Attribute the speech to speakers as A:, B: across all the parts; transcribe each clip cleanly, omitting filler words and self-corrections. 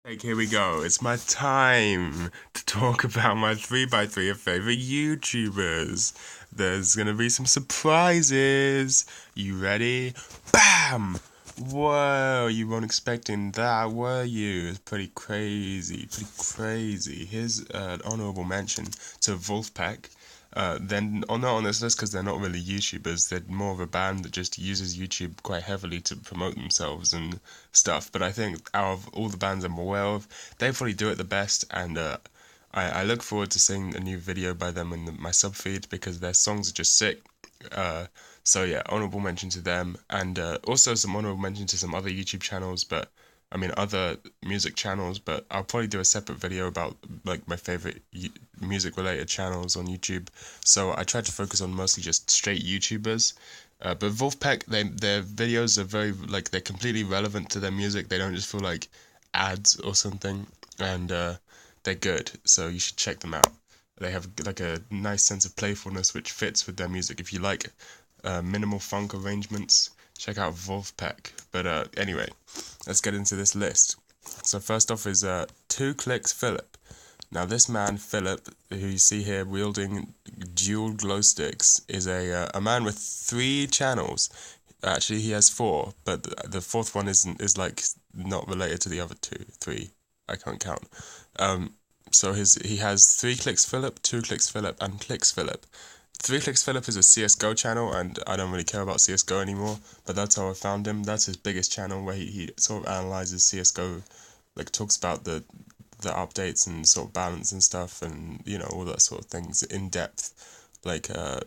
A: Like, here we go. It's my time to talk about my 3x3 of favorite YouTubers. There's gonna be some surprises. You ready? Bam! Whoa, you weren't expecting that, were you? It's pretty crazy, pretty crazy. Here's an honorable mention to Wolfpack. They're not on this list because they're not really YouTubers. They're more of a band that just uses YouTube quite heavily to promote themselves and stuff. But I think out of all the bands I'm aware of, they probably do it the best. And I look forward to seeing a new video by them in my sub feed because their songs are just sick. Uh, so yeah, honorable mention to them, and also some honorable mention to some other YouTube channels, but I mean other music channels. But I'll probably do a separate video about like my favorite music related channels on YouTube. So I try to focus on mostly just straight YouTubers. But Wolfpack, their videos are very like they're completely relevant to their music. They don't just feel like ads or something, and they're good. So you should check them out. They have like a nice sense of playfulness which fits with their music. If you like minimal funk arrangements, check out Wolfpack. But anyway, let's get into this list. So first off is 2 Clicks Philip. Now this man Philip, who you see here wielding dual glow sticks, is a man with 3 channels. Actually, he has 4, but the fourth one is like not related to the other 3. I can't count. So he has 3 Clicks Philip, 2 Clicks Philip, and Clicks Philip. 3 Clicks Philip is a CS:GO channel, and I don't really care about CS:GO anymore. But that's how I found him. That's his biggest channel, where he sort of analyzes CS:GO, like talks about the updates and sort of balance and stuff, and you know all that sort of things in depth, like a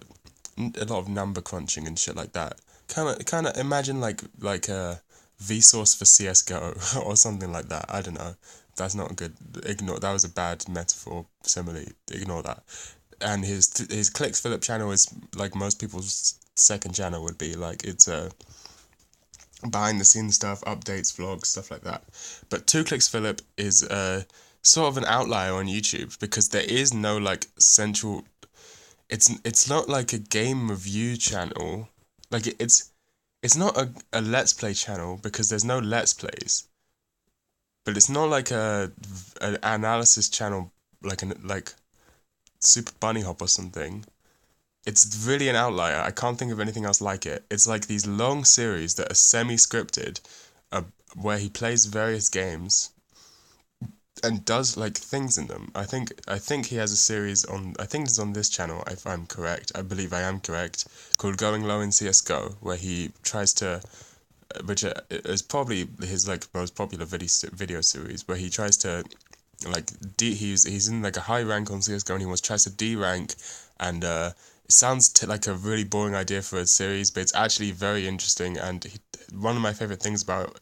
A: lot of number crunching and shit like that. Kind of imagine like a Vsauce for CS:GO or something like that. I don't know. That's not good. Ignore that was a bad metaphor simile. Ignore that. And his Clicks Philip channel is like most people's second channel would be. Like it's behind the scenes stuff, updates, vlogs, stuff like that. But 2 Clicks Philip is sort of an outlier on YouTube because there is no like central. It's not like a game review channel. Like it's not a Let's Play channel because there's no Let's Plays. But it's not like an analysis channel like Super Bunny Hop or something. It's really an outlier. I can't think of anything else like it. It's like these long series that are semi-scripted, where he plays various games and does like things in them. I think he has a series on. I think it's on this channel. If I'm correct, I believe I am correct. Called Going Low in CS:GO, where he tries to, which is probably his like most popular video series, where he tries to like he's in like a high rank on CS:GO and tries to D rank, and it sounds like a really boring idea for a series, but it's actually very interesting. And one of my favorite things about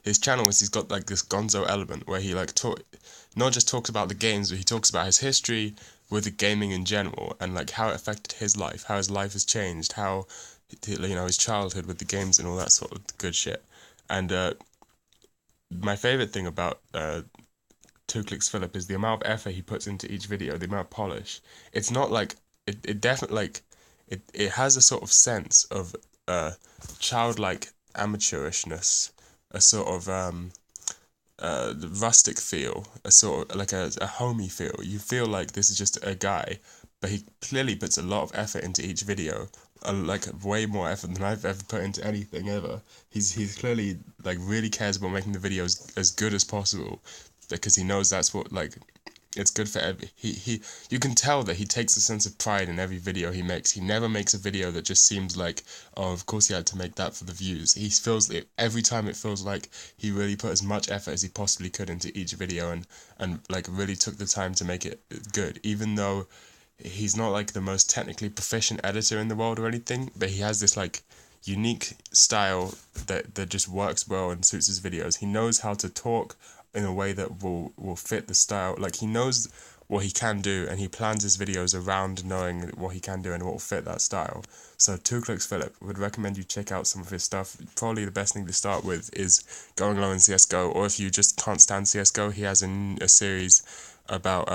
A: his channel is he's got like this Gonzo element where he like not just talks about the games, but he talks about his history with the gaming in general and like how it affected his life, how his life has changed, how his childhood with the games and all that sort of good shit. And my favorite thing about 2 Clicks Philip is the amount of effort he puts into each video, the amount of polish. It's not like it definitely like it has a sort of sense of childlike amateurishness, a sort of rustic feel, a sort of like a homey feel. You feel like this is just a guy, but he clearly puts a lot of effort into each video, like way more effort than I've ever put into anything ever. He's clearly like really cares about making the videos as good as possible because he knows that's what like it's good for every he you can tell that he takes a sense of pride in every video he makes. He never makes a video that just seems like, oh, of course he had to make that for the views. He feels it every time. It feels like he really put as much effort as he possibly could into each video and like really took the time to make it good, even though he's not like the most technically proficient editor in the world or anything, but he has this like unique style that just works well and suits his videos. He knows how to talk in a way that will fit the style. Like he knows what he can do and he plans his videos around knowing what he can do and what will fit that style. So 2 Clicks Philip, would recommend you check out some of his stuff. Probably the best thing to start with is Going Low in CS:GO, or if you just can't stand CS:GO, he has a series about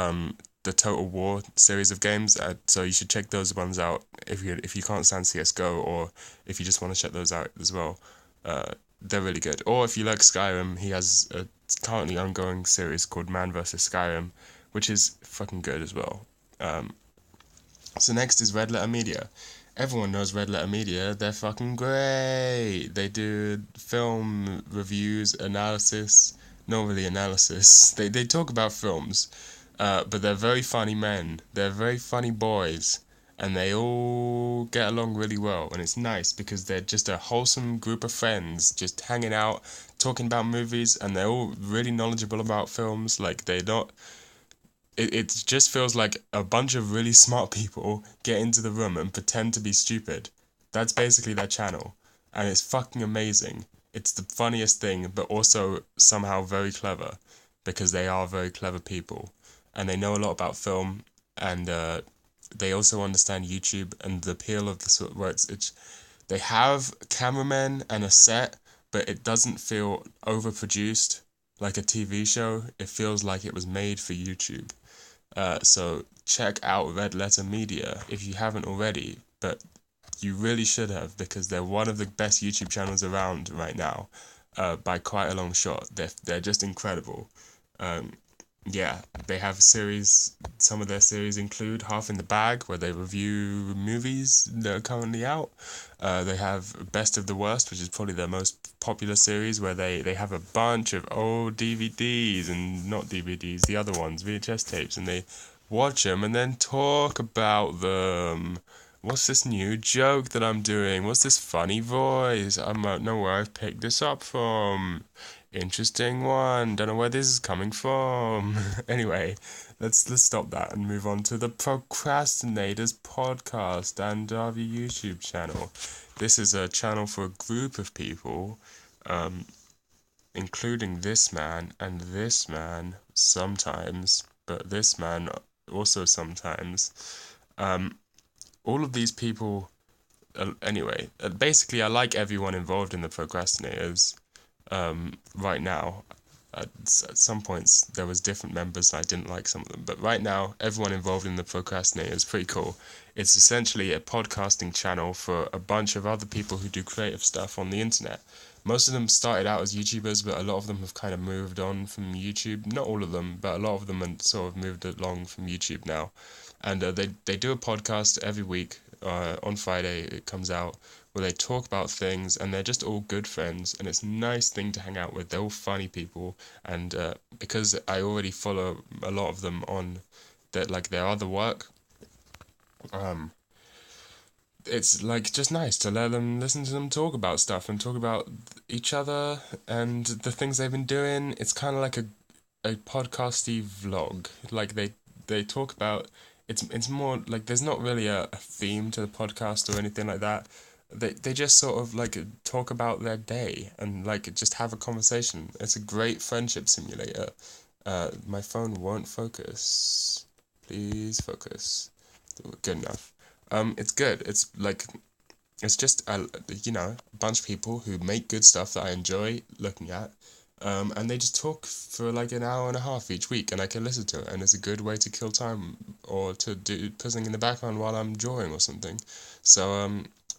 A: the Total War series of games. So you should check those ones out if you can't stand CS:GO, or if you just want to check those out as well. they're really good. Or if you like Skyrim, he has a currently ongoing series called Man vs. Skyrim, which is fucking good as well. So next is Red Letter Media. Everyone knows Red Letter Media. They're fucking great. They do film reviews, analysis. Not really analysis. They talk about films, but they're very funny men. They're very funny boys, and they all get along really well. And it's nice because they're just a wholesome group of friends, just hanging out, talking about movies, and they're all really knowledgeable about films. Like they're not it just feels like a bunch of really smart people get into the room and pretend to be stupid. That's basically their channel. And it's fucking amazing. It's the funniest thing, but also somehow very clever. Because they are very clever people. And they know a lot about film. And they also understand YouTube and the appeal of the sort of where they have cameramen and a set, but it doesn't feel overproduced like a TV show. It feels like it was made for YouTube. So check out Red Letter Media if you haven't already, but you really should have because they're one of the best YouTube channels around right now, by quite a long shot. They're just incredible. Yeah, they have series. Some of their series include Half in the Bag, where they review movies that are currently out. They have Best of the Worst, which is probably their most popular series, where they have a bunch of old DVDs and not DVDs, the other ones, VHS tapes, and they watch them and then talk about them. What's this new joke that I'm doing? What's this funny voice? I don't know where I've picked this up from. Interesting one. Don't know where this is coming from. Anyway, let's stop that and move on to the Procrastinators podcast and our YouTube channel. This is a channel for a group of people, including this man and this man sometimes, but this man also sometimes. All of these people. Anyway, basically, I like everyone involved in the Procrastinators. Right now, at some points there was different members and I didn't like some of them, but right now everyone involved in the Procrastinator is pretty cool. It's essentially a podcasting channel for a bunch of other people who do creative stuff on the internet. Most of them started out as YouTubers, but a lot of them have kind of moved on from YouTube. Not all of them, but a lot of them have sort of moved along from YouTube now. And they do a podcast every week. On Friday it comes out, where they talk about things, and they're just all good friends, and it's a nice thing to hang out with. They're all funny people, and because I already follow a lot of them on their other work, it's like just nice to let them listen to them talk about stuff and talk about each other and the things they've been doing. It's kind of like a podcasty vlog. Like they talk about it's more like there's not really a theme to the podcast or anything like that. They just sort of like talk about their day and like just have a conversation. It's a great friendship simulator. My phone won't focus. Please focus. Good enough. It's good. It's like it's just a bunch of people who make good stuff that I enjoy looking at. And they just talk for like an hour and a half each week, and I can listen to it, and it's a good way to kill time or to do put something in the background while I'm drawing or something. So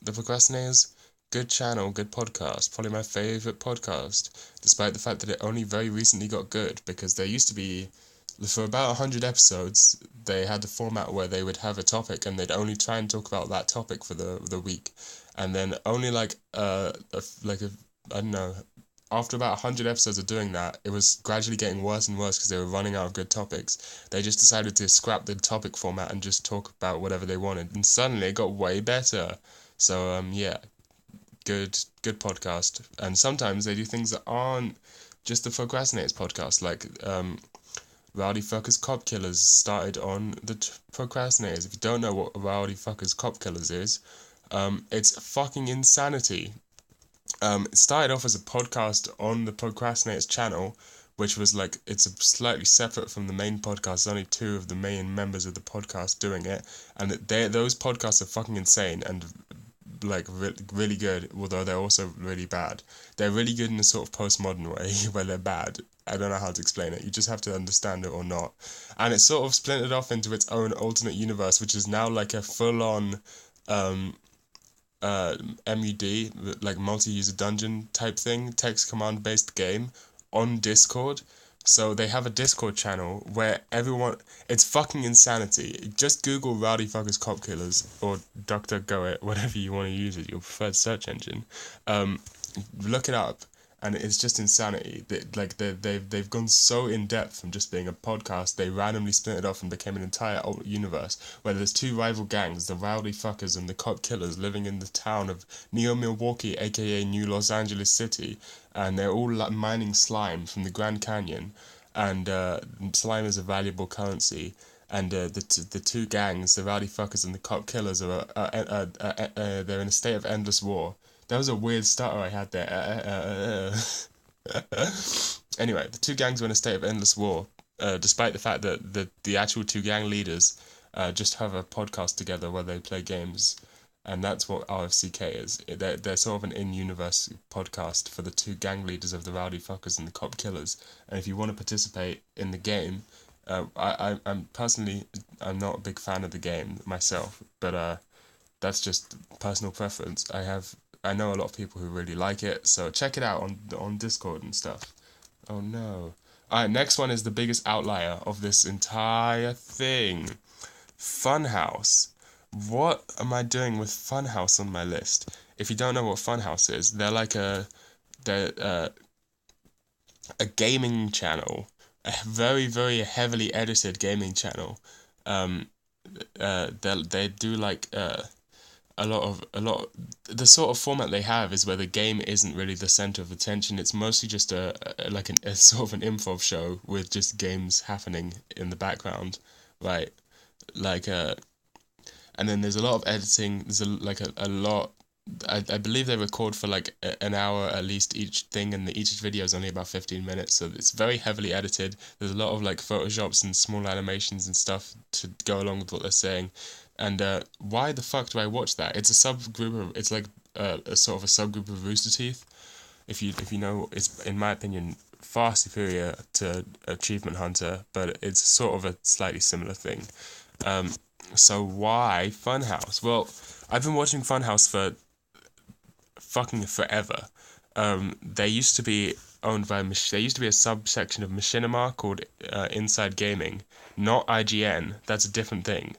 A: the Procrastinators, good channel, good podcast, probably my favorite podcast, despite the fact that it only very recently got good, because there used to be, for about 100 episodes, they had a format where they would have a topic and they'd only try and talk about that topic for the week, and then only I don't know, after about 100 episodes of doing that, it was gradually getting worse and worse because they were running out of good topics. They just decided to scrap the topic format and just talk about whatever they wanted, and suddenly it got way better. So yeah, good podcast. And sometimes they do things that aren't just the Procrastinators podcast, like Rowdy Fuckers Cop Killers started on the Procrastinators. If you don't know what Rowdy Fuckers Cop Killers is, it's fucking insanity. It started off as a podcast on the Procrastinators channel, which was like, it's slightly separate from the main podcast. There's only two of the main members of the podcast doing it, and those podcasts are fucking insane and like really good, although they're also really bad. They're really good in a sort of postmodern way where they're bad. I don't know how to explain it. You just have to understand it or not. And it's sort of splintered off into its own alternate universe, which is now like a full-on MUD, like multi-user dungeon type thing, text command based game on Discord. So they have a Discord channel where everyone, it's fucking insanity. Just Google Rowdy Fuckers Cop Killers or DuckDuckGo it, whatever you want to use as your preferred search engine. Look it up, and it's just insanity. They've gone so in depth from just being a podcast. They randomly split it off and became an entire alt universe where there's two rival gangs, the Rowdy Fuckers and the Cop Killers, living in the town of Neo Milwaukee, aka New Los Angeles City, and they're all like mining slime from the Grand Canyon, and slime is a valuable currency. And the two gangs, the Rowdy Fuckers and the Cop Killers, they're in a state of endless war. That was a weird stutter I had there. Anyway, the two gangs were in a state of endless war, despite the fact that the actual two gang leaders just have a podcast together where they play games, and that's what RFCK is. They're sort of an in-universe podcast for the two gang leaders of the Rowdy Fuckers and the Cop Killers. And if you want to participate in the game, I'm personally, I'm not a big fan of the game myself, but that's just personal preference. I know a lot of people who really like it, so check it out on Discord and stuff. Oh no. Alright, next one is the biggest outlier of this entire thing. Funhouse. What am I doing with Funhouse on my list? If you don't know what Funhouse is, they're a gaming channel, a very, very heavily edited gaming channel. They do like a lot. The sort of format they have is where the game isn't really the center of attention. It's mostly just a sort of an improv show with just games happening in the background, right? Like and then there's a lot of editing. There's a lot. I believe they record for like an hour at least each thing, and each video is only about 15 minutes, so it's very heavily edited. There's a lot of like photoshops and small animations and stuff to go along with what they're saying. And why the fuck do I watch that? It's a subgroup of, it's like a sort of a subgroup of Rooster Teeth. If you know, it's in my opinion far superior to Achievement Hunter, but it's sort of a slightly similar thing. So why Funhouse? Well, I've been watching Funhouse for fucking forever. They used to be owned by there used to be a subsection of Machinima called Inside Gaming, not IGN. That's a different thing,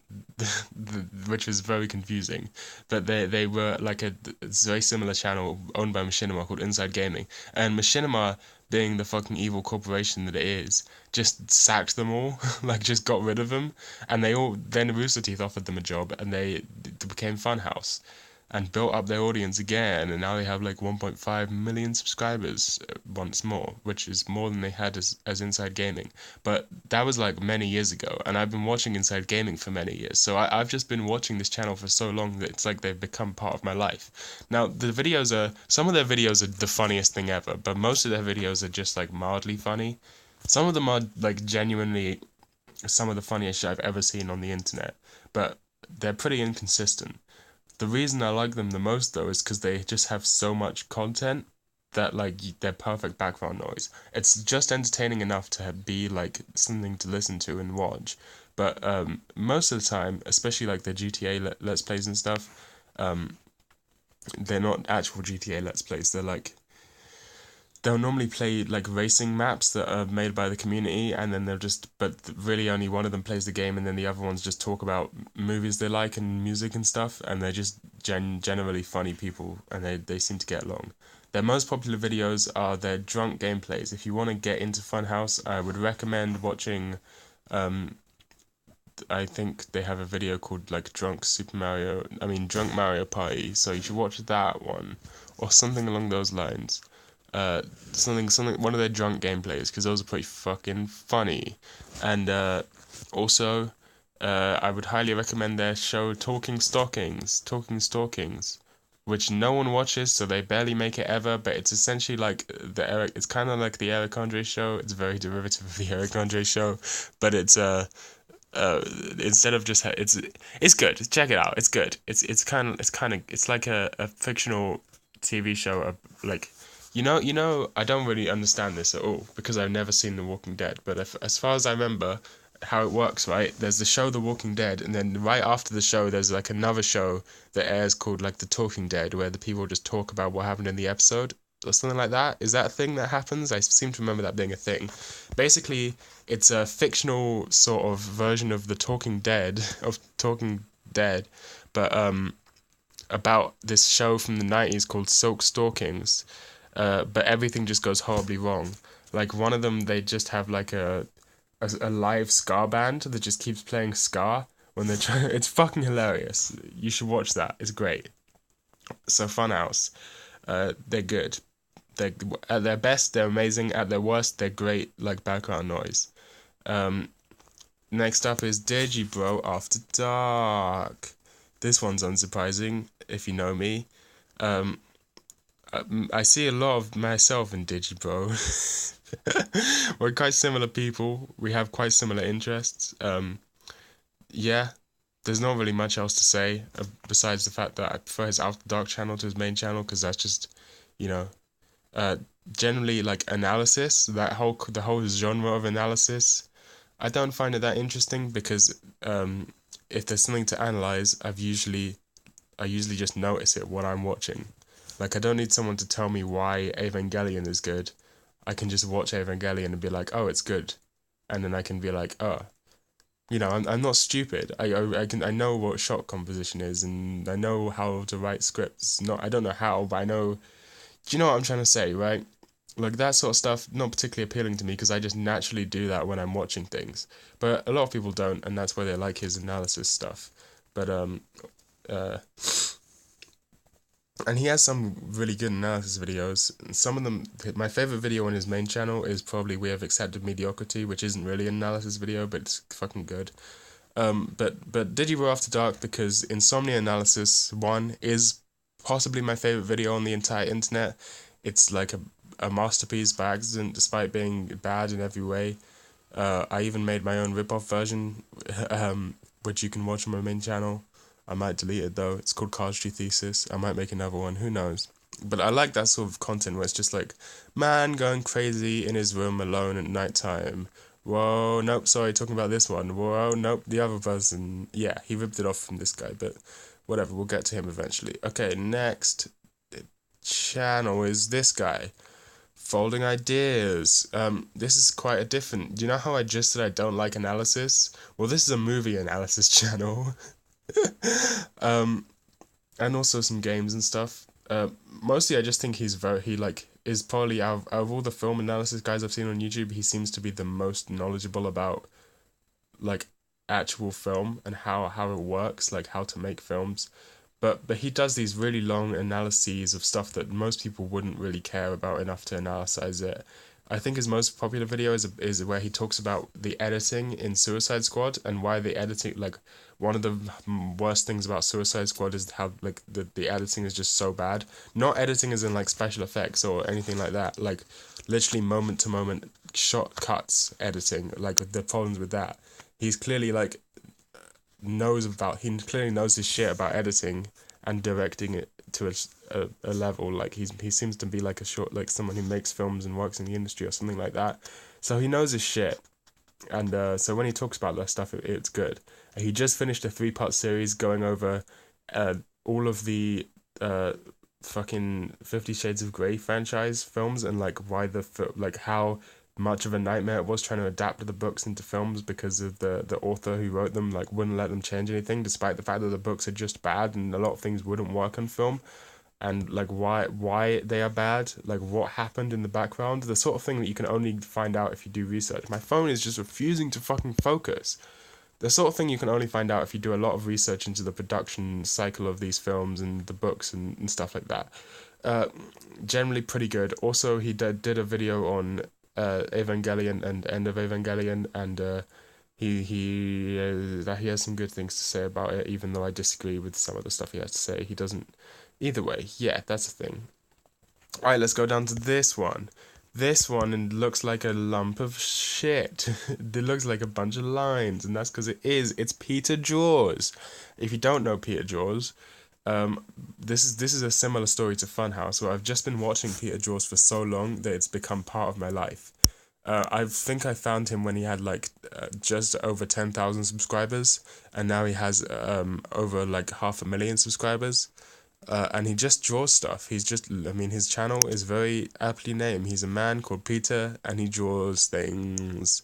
A: which was very confusing. But they were like a very similar channel owned by Machinima called Inside Gaming, and Machinima, being the fucking evil corporation that it is, just sacked them all, like just got rid of them, and then Rooster Teeth offered them a job, and they became Funhouse and built up their audience again, and now they have like 1.5 million subscribers once more, which is more than they had as Inside Gaming. But that was like many years ago, and I've been watching Inside Gaming for many years, so I've just been watching this channel for so long that it's like they've become part of my life. Now, some of their videos are the funniest thing ever, but most of their videos are just like mildly funny. Some of them are like genuinely some of the funniest shit I've ever seen on the internet, but they're pretty inconsistent. The reason I like them the most, though, is because they just have so much content that, like, they're perfect background noise. It's just entertaining enough to be, like, something to listen to and watch. But most of the time, especially, like, the GTA Let's Plays and stuff, they're not actual GTA Let's Plays. They'll normally play like racing maps that are made by the community, and then but really only one of them plays the game, and then the other ones just talk about movies they like and music and stuff, and they're just generally funny people, and they seem to get along. Their most popular videos are their drunk gameplays. If you want to get into Funhouse, I would recommend watching, I think they have a video called like Drunk Mario Party, so you should watch that one, or something along those lines. One of their drunk gameplays, because those are pretty fucking funny. And also, I would highly recommend their show Talking Stalkings, which no one watches, so they barely make it ever. But it's essentially like it's kind of like the Eric Andre show. It's very derivative of the Eric Andre show, but it's instead of just it's good. Check it out. It's good. It's like a fictional TV show of like. You know, I don't really understand this at all because I've never seen The Walking Dead. But as far as I remember, how it works, right? There's the show The Walking Dead, and then right after the show, there's like another show that airs called like The Talking Dead, where the people just talk about what happened in the episode or something like that. Is that a thing that happens? I seem to remember that being a thing. Basically, it's a fictional sort of version of The Talking Dead, of Talking Dead, but about this show from the 90s called Silk Stalkings, but everything just goes horribly wrong. Like one of them, they just have like a live ska band that just keeps playing ska when they're trying. It's fucking hilarious. You should watch that. It's great. So Funhouse, they're good. They at their best, they're amazing. At their worst, they're great. Like background noise. Um, Next up is Digibro After Dark. This one's unsurprising if you know me. Um, I see a lot of myself in Digibro. We're quite similar people. We have quite similar interests. Yeah, there's not really much else to say besides the fact that I prefer his After Dark channel to his main channel because that's just, you know, uh, generally like analysis. The whole genre of analysis, I don't find it that interesting because if there's something to analyze, I usually just notice it when I'm watching. Like I don't need someone to tell me why Evangelion is good. I can just watch Evangelion and be like, oh, it's good, and then I can be like, oh, I'm not stupid. I know what shot composition is, and I know how to write scripts. Not I don't know how, but I know. Do you know what I'm trying to say, right? Like that sort of stuff, not particularly appealing to me because I just naturally do that when I'm watching things. But a lot of people don't, and that's why they like his analysis stuff. But uh, and he has some really good analysis videos. Some of them, my favorite video on his main channel is probably We Have Accepted Mediocrity, which isn't really an analysis video, but it's fucking good. But Digibro After Dark because Insomnia Analysis 1 is possibly my favorite video on the entire internet. It's like a masterpiece by accident, despite being bad in every way. I even made my own rip-off version, which you can watch on my main channel. I might delete it though. It's called Cardistry Thesis. I might make another one. Who knows? But I like that sort of content where it's just like man going crazy in his room alone at nighttime. Whoa, nope, sorry, talking about this one. Whoa, nope, the other person. Yeah, he ripped it off from this guy, but whatever, we'll get to him eventually. Okay, next channel is this guy. Folding Ideas. This is quite a different. Do you know how I just said I don't like analysis? Well, this is a movie analysis channel. Um, and also some games and stuff. Mostly I just think he like is probably out of all the film analysis guys I've seen on YouTube, he seems to be the most knowledgeable about like actual film and how it works, like how to make films. But he does these really long analyses of stuff that most people wouldn't really care about enough to analyze it. I think his most popular video is where he talks about the editing in Suicide Squad and why the editing, like one of the worst things about Suicide Squad is how like the editing is just so bad. Not editing as in like special effects or anything like that, like literally moment to moment shot cuts editing, like the problems with that. He's clearly like he clearly knows his shit about editing and directing it to a level like he seems to be like a short like someone who makes films and works in the industry or something like that, so he knows his shit. And so when he talks about that stuff, it's good. He just finished a 3-part series going over all of the fucking 50 Shades of Grey franchise films and like why like how much of a nightmare it was trying to adapt the books into films because of the author who wrote them like wouldn't let them change anything despite the fact that the books are just bad and a lot of things wouldn't work on film, and like why they are bad, like what happened in the background, the sort of thing that you can only find out if you do research. My phone is just refusing to fucking focus. The sort of thing you can only find out if you do a lot of research into the production cycle of these films and the books and stuff like that. Uh, Generally pretty good. Also, he did a video on Evangelion and End of Evangelion, and he has some good things to say about it, even though I disagree with some of the stuff he has to say. He doesn't. Either way, yeah, that's a thing. All right, let's go down to this one. This one looks like a lump of shit. It looks like a bunch of lines, and that's because it is. It's Peter Jaws. If you don't know Peter Jaws, this is a similar story to Funhouse, where I've just been watching Peter Jaws for so long that it's become part of my life. I think I found him when he had like just over 10,000 subscribers, and now he has over like 500,000 subscribers. And he just draws stuff. I mean, his channel is very aptly named. He's a man called Peter, and he draws things,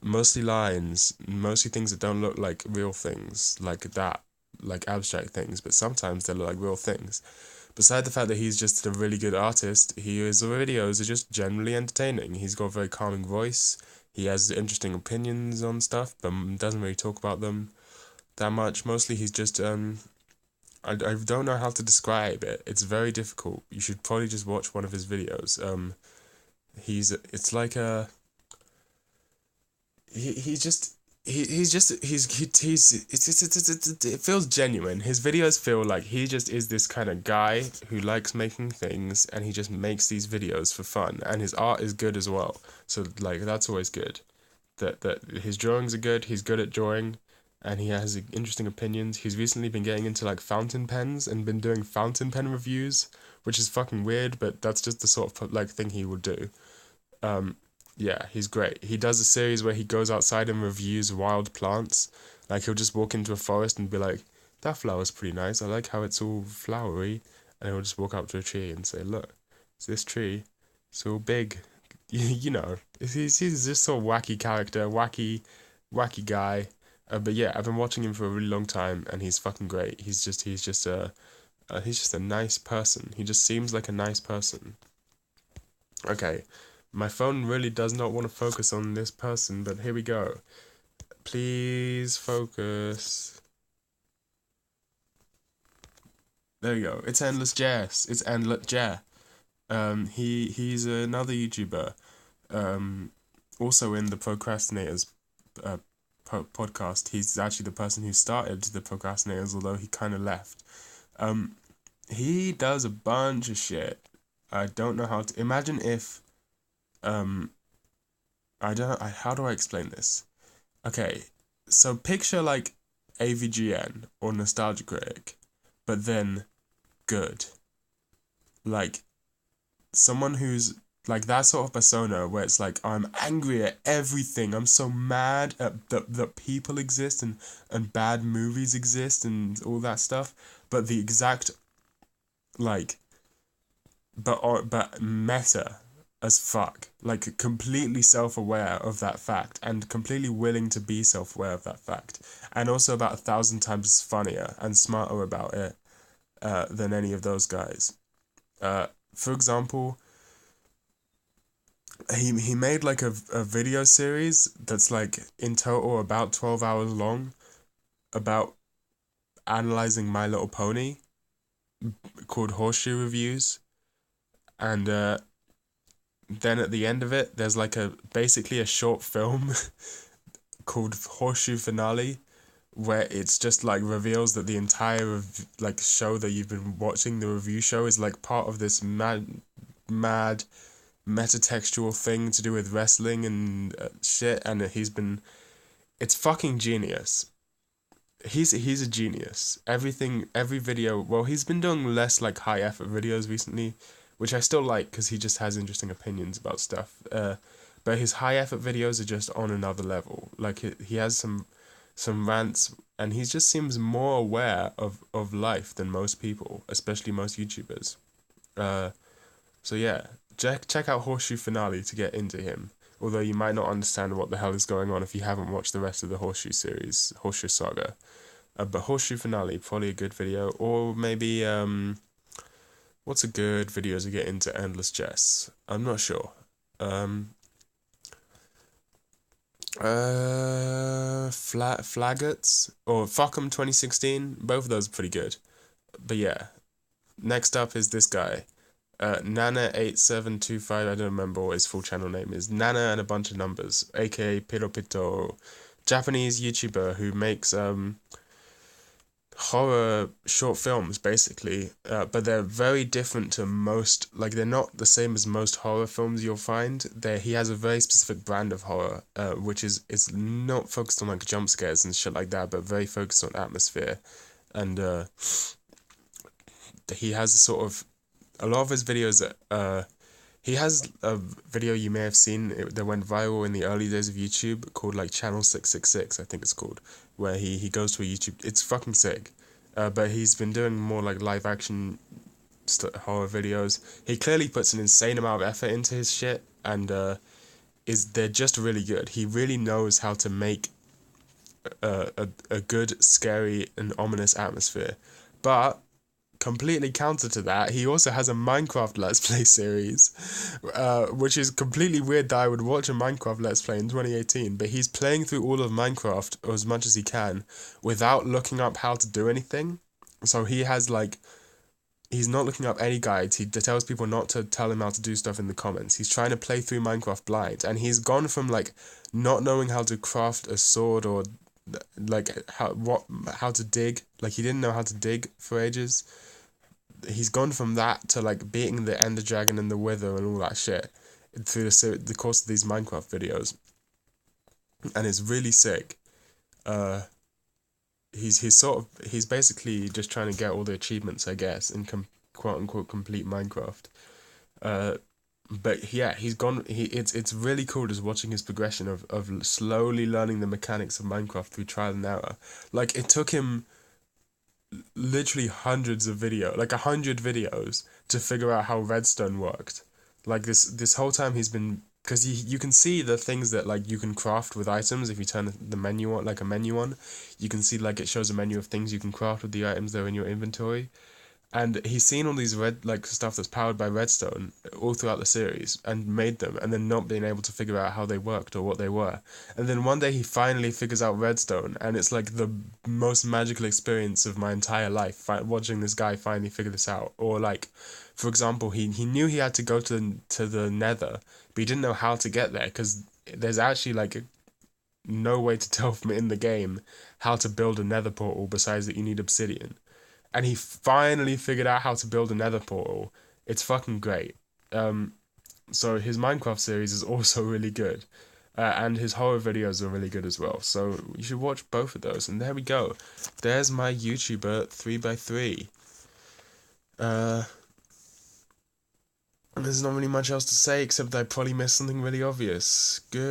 A: mostly lines, mostly things that don't look like real things, like that, like abstract things, but sometimes they look like real things. Beside the fact that he's just a really good artist, his videos are just generally entertaining. He's got a very calming voice. He has interesting opinions on stuff, but doesn't really talk about them that much. Mostly he's just I don't know how to describe it. It's very difficult. You should probably just watch one of his videos. It's like a he's just it feels genuine. His videos feel like he just is this kind of guy who likes making things, and he just makes these videos for fun, and his art is good as well. So like that's always good. That his drawings are good. He's good at drawing, and he has interesting opinions. He's recently been getting into like fountain pens and been doing fountain pen reviews, which is fucking weird, but that's just the sort of like thing he would do. Um, yeah, he's great. He does a series where he goes outside and reviews wild plants. Like he'll just walk into a forest and be like, "That flower's pretty nice. I like how it's all flowery." And he'll just walk up to a tree and say, "Look, it's this tree. It's all big." You know, he's just sort of wacky character, wacky guy. But yeah, I've been watching him for a really long time, and he's fucking great. He's just a nice person. He just seems like a nice person. Okay, my phone really does not want to focus on this person, but here we go. Please focus. There you go. It's Endless Jess. It's Endless Jess. He's another YouTuber. Also in the Procrastinators uh, podcast. He's actually the person who started the Procrastinators, although he kind of left. He does a bunch of shit. I don't know how to imagine if um I don't how do I explain this? Okay, so picture like AVGN or Nostalgia Critic, but then good. Like someone who's like that sort of persona where it's like I'm angry at everything. I'm so mad at that people exist and bad movies exist and all that stuff. But the exact like but meta as fuck. Like completely self-aware of that fact and completely willing to be self-aware of that fact. And also about 1,000 times funnier and smarter about it than any of those guys. For example, he made like a video series that's like in total about 12 hours long about analyzing My Little Pony called Horseshoe Reviews, and then at the end of it there's like a basically a short film called Horseshoe Finale, where it's just like reveals that the entire like show that you've been watching, the review show, is like part of this mad metatextual thing to do with wrestling and shit, and it's fucking genius. He's a genius. Every video, well, he's been doing less like high effort videos recently, which I still like because he just has interesting opinions about stuff. But his high effort videos are just on another level. Like he has some rants, and he just seems more aware of life than most people, especially most YouTubers. So yeah, check out Horseshoe Finale to get into him. Although you might not understand what the hell is going on if you haven't watched the rest of the Horseshoe series, Horseshoe Saga. But Horseshoe Finale, probably a good video. Or maybe, what's a good video to get into Endless Chess? I'm not sure. Flaggots or Fuck'em 2016. Both of those are pretty good. But yeah, next up is this guy. Nana8725, I don't remember what his full channel name is. Nana and a bunch of numbers, aka Piropito. Japanese YouTuber who makes horror short films basically, but they're very different to most, like they're not the same as most horror films you'll find. He has a very specific brand of horror, which is it's not focused on like jump scares and shit like that, but very focused on atmosphere. And he has a sort of a lot of his videos He has a video you may have seen that went viral in the early days of YouTube called like Channel 666, I think it's called, where he goes to a YouTube. It's fucking sick. But he's been doing more like live action horror videos. He clearly puts an insane amount of effort into his shit, and they're just really good. He really knows how to make a good, scary, and ominous atmosphere. But completely counter to that, he also has a Minecraft Let's Play series, which is completely weird that I would watch a Minecraft Let's Play in 2018, but he's playing through all of Minecraft or as much as he can without looking up how to do anything. So he has like, he's not looking up any guides. He tells people not to tell him how to do stuff in the comments. He's trying to play through Minecraft blind, and he's gone from like not knowing how to craft a sword or like how to dig. Like he didn't know how to dig for ages. He's gone from that to like beating the Ender Dragon and the Wither and all that shit through the course of these Minecraft videos, and it's really sick. Uh, he's basically just trying to get all the achievements, I guess, and quote unquote complete Minecraft. Uh, but yeah, he's gone. It's really cool just watching his progression of slowly learning the mechanics of Minecraft through trial and error. Like it took him literally hundreds of like 100 videos to figure out how redstone worked. Like this whole time he's been, because you can see the things that like you can craft with items if you turn the menu on, like a menu on. You can see like it shows a menu of things you can craft with the items that are in your inventory. And he's seen all these like stuff that's powered by redstone all throughout the series and made them, and then not being able to figure out how they worked or what they were. And then one day he finally figures out redstone, and it's like the most magical experience of my entire life, watching this guy finally figure this out. Or like, for example, he knew he had to go to the Nether, but he didn't know how to get there because there's actually like no way to tell from in the game how to build a Nether portal besides that you need obsidian, and he finally figured out how to build a nether portal. It's fucking great. So his Minecraft series is also really good. And his horror videos are really good as well. So you should watch both of those. And there we go. There's my YouTuber 3x3. There's not really much else to say except that I probably missed something really obvious. Goodbye.